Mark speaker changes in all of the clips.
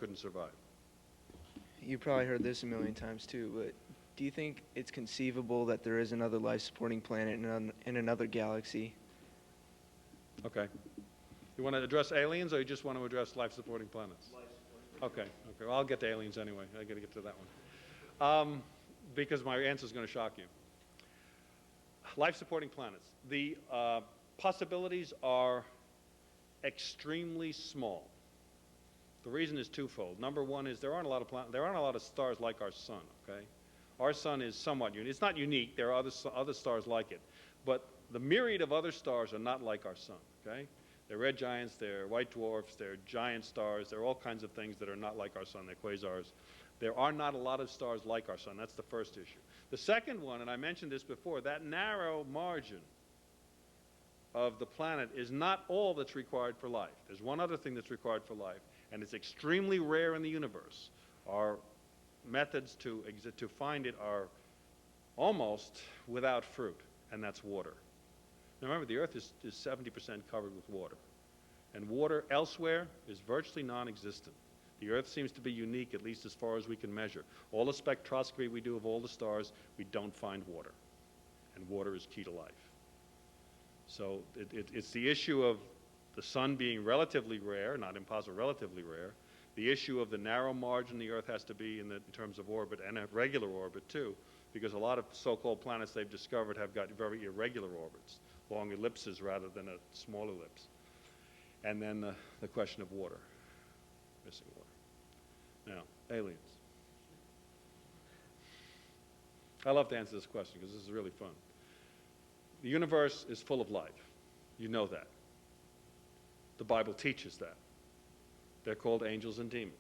Speaker 1: couldn't survive.
Speaker 2: You probably heard this a million times too, but do you think it's conceivable that there is another life-supporting planet in another galaxy?
Speaker 1: Okay. You want to address aliens, or you just want to address life-supporting planets? Life-supporting. Okay. Well, I'll get to aliens anyway. I got to get to that one. Because my answer is going to shock you. Life-supporting planets. The possibilities are extremely small. The reason is twofold. Number one is there aren't a lot of stars like our sun. Okay, our sun is somewhat unique. It's not unique. There are other stars like it, but the myriad of other stars are not like our sun. Okay, they're red giants, they're white dwarfs, they're giant stars. There are all kinds of things that are not like our sun. They're quasars. There are not a lot of stars like our sun. That's the first issue. The second one, and I mentioned this before, that narrow margin of the planet is not all that's required for life. There's one other thing that's required for life, and it's extremely rare in the universe. Our methods to find it are almost without fruit, and that's water. Now remember, the Earth is 70% covered with water, and water elsewhere is virtually non-existent. The Earth seems to be unique, at least as far as we can measure. All the spectroscopy we do of all the stars, we don't find water, and water is key to life. So it's the issue of the sun being relatively rare, not impossible, relatively rare. The issue of the narrow margin the Earth has to be in terms of orbit, and a regular orbit too, because a lot of so-called planets they've discovered have got very irregular orbits, long ellipses rather than a small ellipse. And then the question of water, missing water. Now, aliens. I love to answer this question because this is really fun. The universe is full of life. You know that. The Bible teaches that. They're called angels and demons.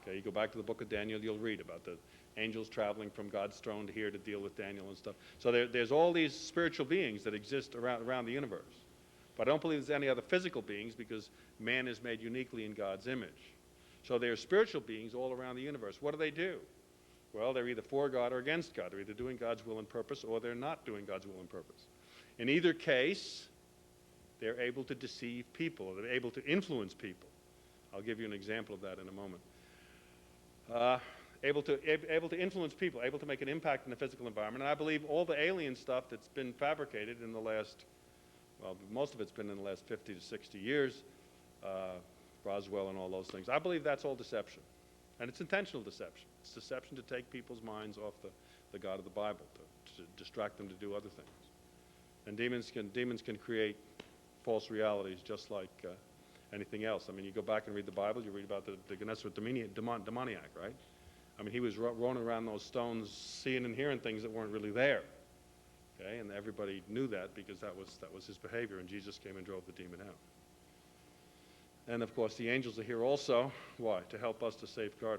Speaker 1: Okay, you go back to the book of Daniel, you'll read about the angels traveling from God's throne to here to deal with Daniel and stuff. So there's all these spiritual beings that exist around the universe. But I don't believe there's any other physical beings because man is made uniquely in God's image. So there are spiritual beings all around the universe. What do? Well, they're either for God or against God. They're either doing God's will and purpose or they're not doing God's will and purpose. In either case, they're able to deceive people. They're able to influence people. I'll give you an example of that in a moment. Able to influence people, able to make an impact in the physical environment. And I believe all the alien stuff that's been fabricated in the last, well, most of it's been in the last 50 to 60 years, Roswell and all those things. I believe that's all deception. And it's intentional deception. It's deception to take people's minds off the God of the Bible, to distract them to do other things. And demons can create false realities just like anything else. I mean, you go back and read the Bible, you read about the Gennesaret demoniac, right? I mean, he was rolling around those stones, seeing and hearing things that weren't really there. Okay, and everybody knew that because that was his behavior, and Jesus came and drove the demon out. And of course, the angels are here also. Why? To help us, to safeguard us.